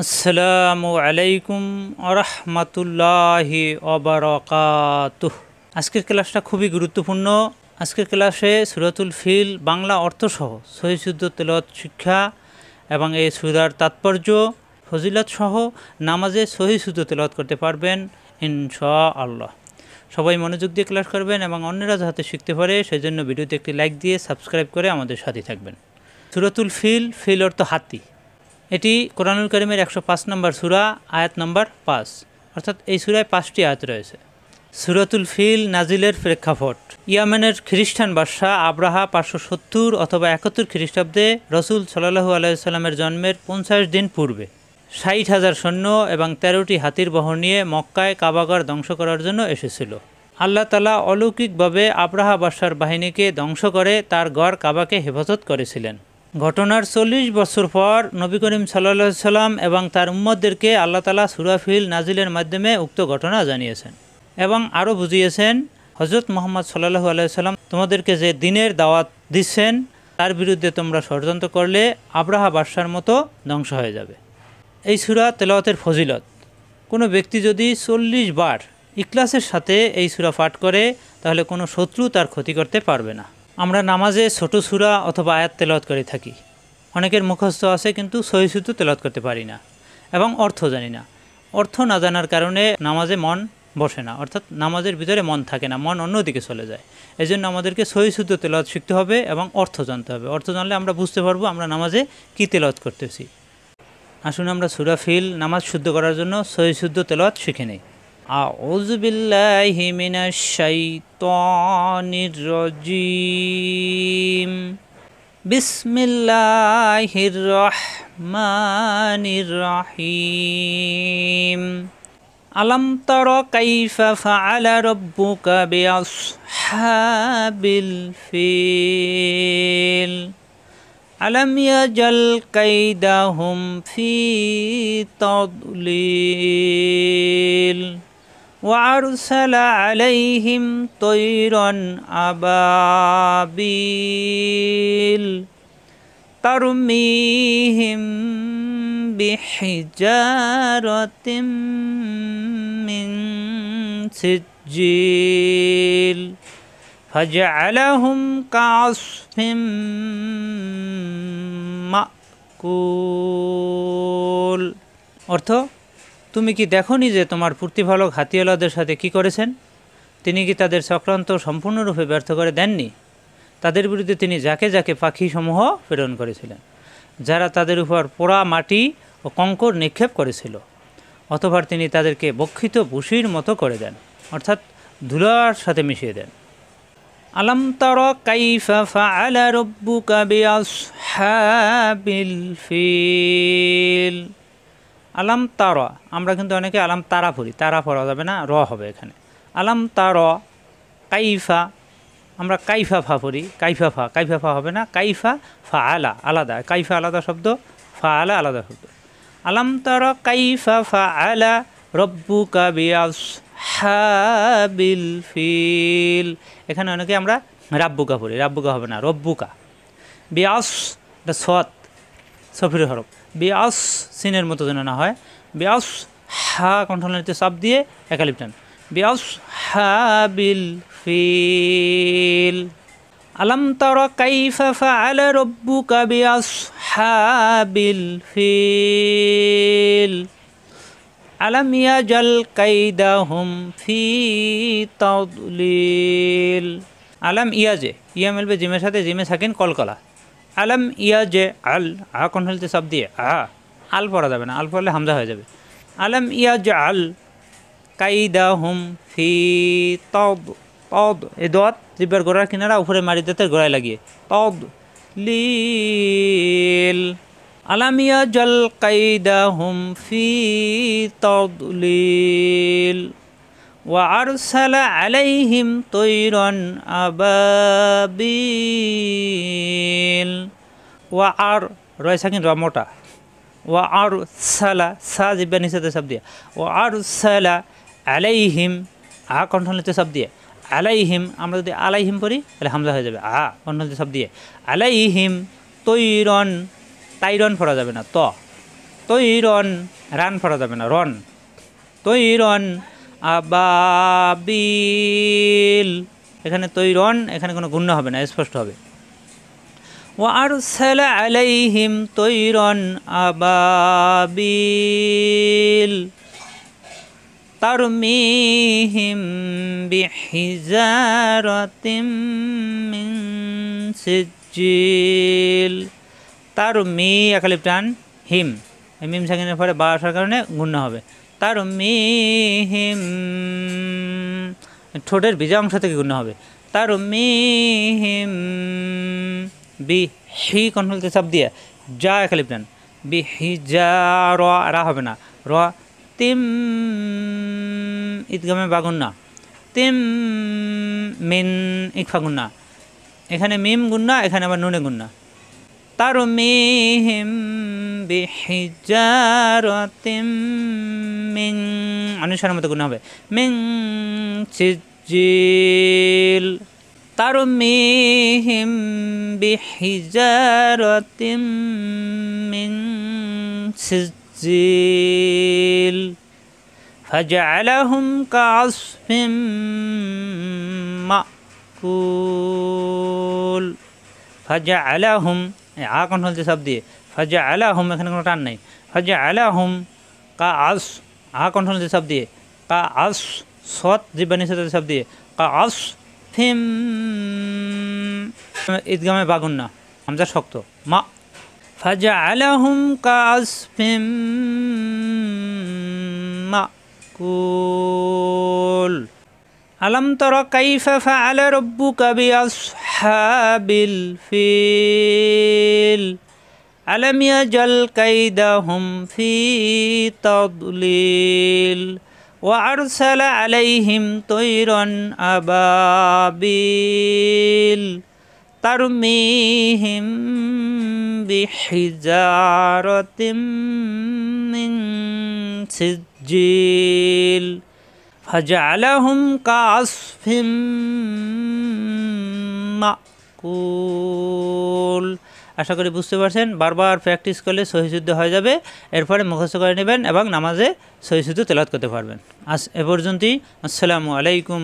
আসসালামু আলাইকুম আরহামাতুল্লাহি ওবারাকাতুহ। আজকের ক্লাসটা খুবই গুরুত্বপূর্ণ। আজকের ক্লাসে সূরাতুল ফিল বাংলা অর্থসহ সহিহ শুদ্ধ তেলাওয়াত শিক্ষা এবং এই সূরার তাৎপর্য ফজিলত সহ নামাজে সহিহ শুদ্ধ তেলাওয়াত করতে পারবেন ইনশাআল্লাহ। সবাই মনোযোগ দিয়ে ক্লাস করবেন এবং অন্যরা যাতে শিখতে পারে সেই জন্য ভিডিওতে একটি লাইক দিয়ে সাবস্ক্রাইব করে আমাদের সাথে থাকবেন। সূরাতুল ফিল অর্থ হাতি। এটি কোরআনুল কারীমের 105 নম্বর সূরা, আয়াত নম্বর 5, অর্থাৎ এই সূরায় 5টি আয়াত রয়েছে। সূরাতুল ফিল নাজিলের প্রেক্ষাপট: ইয়ামেনের খ্রিস্টান বাদশাহ আব্রাহা 570 অথবা 71 খ্রিস্টাব্দে রসুল সাল্লাল্লাহু আলাইহি সাল্লামের জন্মের 50 দিন পূর্বে 60,000 সৈন্য এবং 13টি হাতির বহর নিয়ে মক্কায় কাবাঘর ধ্বংস করার জন্য এসেছিল। আল্লাহ তাআলা অলৌকিকভাবে আব্রাহা বাদশার বাহিনীকে ধ্বংস করে তার গড় কাবাকে হেফাজত করেছিলেন। ঘটনার 40 বছর পর নবী করিম সাল্লাল্লাহু আলাইহি সাল্লাম এবং তার উম্মতদেরকে আল্লাহ তাআলা সূরা ফিল নাজিলের মাধ্যমে উক্ত ঘটনা জানিয়েছেন এবং আরও বুঝিয়েছেন, হযরত মুহাম্মদ সাল্লাল্লাহু আলাইহি সাল্লাম তোমাদেরকে যে দিনের দাওয়াত দিচ্ছেন তার বিরুদ্ধে তোমরা ষড়যন্ত্র করলে আব্রাহা বাদশার মতো ধ্বংস হয়ে যাবে। এই সূরা তেলাওয়াতের ফজিলত: কোনো ব্যক্তি যদি 40 বার ইখলাসের সাথে এই সূরা পাঠ করে তাহলে কোনো শত্রু তার ক্ষতি করতে পারবে না। আমরা নামাজে ছোট সূরা অথবা আয়াত তেলাওয়াত করে থাকি। অনেকের মুখস্থ আছে কিন্তু সহিহ শুদ্ধ তেলাওয়াত করতে পারি না এবং অর্থ জানি না। অর্থ না জানার কারণে নামাজে মন বসে না, অর্থাৎ নামাজের ভিতরে মন থাকে না, মন অন্যদিকে চলে যায়। এই জন্য আমাদেরকে সহিহ শুদ্ধ তেলাওয়াত শিখতে হবে এবং অর্থ জানতে হবে। অর্থ জানলে আমরা বুঝতে পারবো আমরা নামাজে কী তেলাওয়াত করতেছি। আসুন আমরা সূরা ফিল নামাজ শুদ্ধ করার জন্য সহিহ শুদ্ধ তেলাওয়াত শিখে নেই। আউযু বিল্লাহি মিনাশ শাইতানির রাজীম। বিসমিল্লাহির রহমানির রহিম। আলাম তারা কাইফা ফাআলা রাব্বুকা বিআসহাবিল ফিল। আলাম ইয়াজাল কাইদাহুম ফি তাদলিল। وأرسل عليهم طيرا أبابيل ترميهم بحجارة من سجيل فجعلهم كعصف مأكول। অর্থ: তুমি কি দেখোনি যে তোমার প্রতিপালক হাতিওয়ালাদের সাথে কি করেছেন? তিনি কি তাদের চক্রান্ত সম্পূর্ণরূপে ব্যর্থ করে দেননি? তাদের বিরুদ্ধে তিনি যাকে যাকে পাখিসমূহ প্রেরণ করেছিলেন, যারা তাদের উপর পোড়া মাটি ও কঙ্কর নিক্ষেপ করেছিল। অতঃপর তিনি তাদেরকে বক্ষিত ভুসির মতো করে দেন, অর্থাৎ ধুলার সাথে মিশিয়ে দেন। আলাম তারা কাইফা ফাআলা রাব্বুকা বিআসহাবিল ফিল। আলাম তারা, আমরা কিন্তু অনেকে আলাম তারা পড়ি, তারা পড়া যাবে না, র হবে এখানে। আলাম তারা কাইফা, আমরা কাইফা ফা পড়ি, কাইফা ফা হবে না, কাইফা ফা আলা আলাদা, কাইফা আলাদা শব্দ, ফা আলা আলাদা শব্দ। আলাম তারা কাইফা ফা আলা রব্বুকা বিআসহাবিল ফিল। এখানে অনেকে আমরা রাব্বুকা পড়ি, রাব্বুকা হবে না, রব্বুকা। বিআস সৎ সফির হরফ, বিআস সিনের মতো যেন না হয়। বিআস হা কণ্ঠনালীতে চাপ দিয়ে একালিপ টান। বিআস হাবিল ফিল। আলাম তারা কাইফা ফাআলা রাব্বুকা বিআসহাবিল ফিল। আলাম ইয়াজাল কাইদাহুম ফি তাদলিল। আলাম ইয়াজে, ইয়া মিলবে জিমের সাথে, জিমে সাকিন কলকলা। আলাম ইয়াজে আল, আ কণ্ঠনালীতে চাপ দিয়ে আল পড়া যাবে না, আল পড়লে হামজা হয়ে যাবে। আলাম ইয়াজআল কাইদাহুম ফি তাদ, এই দোয়াত জিব্বার গোড়ার কিনারা উপরে মারি দাঁতের গোড়ায় লাগিয়ে তাদলিল। আলাম ইয়াজাল কাইদাহুম ফি তাদলিল ওয়া আরসালা আলাইহিম তৈরন আবাবিল। ওয়া আর রয় সাকিন র মোটা। ওয়া আর সালা, সা জিব্বা নিচেতে চাপ দিয়ে। ওয়া আর সালা আলাইহিম, আ কণ্ঠনালীতে চাপ দিয়ে। আলাইহিম, আমরা যদি আলাইহিম পড়ি তাহলে হামজা হয়ে যাবে, আ কণ্ঠনালীতে চাপ দিয়ে। আলাইহিম তৈরন, তাইরন পড়া যাবে না, ত তৈরন, রান পড়া যাবে না, রন, তৈরন আবাবিল, এখানে তৈরন, এখানে কোনো গুণ্য হবে না, স্পষ্ট হবে। وأرسل عليهم طيرا أبابيل ترميهم بحجارة من سجيل তারমি একালিপ টান হিম, মিম সাকিনের পরে বা আসার কারণে গুণ্য হবে। তারমিহিম, ঠোঁটের ভিজা অংশ থেকে গুণ্য হবে। তারমিহিম বি হি কন্ট্রোলতে চাপ দিয়ে যা একালিপ টান, বি হি যা র, রা হবে না, র, তিম ঈদগামে বা গুন্না, তিম মিন ইকফা গুন্না, এখানে মিম গুন্না, এখানে আবার নুনে গুন্না। তারমিহিম বিহিজারাতিম মিন, অনুসারের মতো গুন্না হবে, মিন সিজিল। তারমিহিম বিহিজারাতিম মিন সিজিল ফাজআলাহুম কাআসফিম মাকুল। ফাজআলাহুম, আ কন্ট্রোল দিয়ে সব দিয়ে, ফাজআলাহুম, এখানে কোনো টান নেই, ফাজআলাহুম কাআস, আ কন্ট্রোল দিয়ে সব দিয়ে, কাআস, সৎ জিব্বা নিচে সব দিয়ে, কাআস ফিম, ঈদগামে বাগুন্না, হামজা শক্ত, মা, ফাজআলাহুম কাআসফিম মাকুল। আলম তারা কাইফা ফাআলা রাব্বুকা বিআসহাবিল ফিল আলাম ইয়াজআল কাইদাহুম ফি তাদলিল ওয়া আরসালা আলাইহিম তায়রান আবাবিল তারমিহিম বিহিজারাতিম মিন সিজিল ফাজআলাহুম কাআসফিম মাকুল। আশা করি বুঝতে পারছেন, বারবার প্র্যাকটিস করলে সহিশুদ্ধ হয়ে যাবে, এরপরে মুখস্থ করে নেবেন এবং নামাজে সহিশুদ্ধ তেলাওয়াত করতে পারবেন। আজ এ পর্যন্তই। আসসালামু আলাইকুম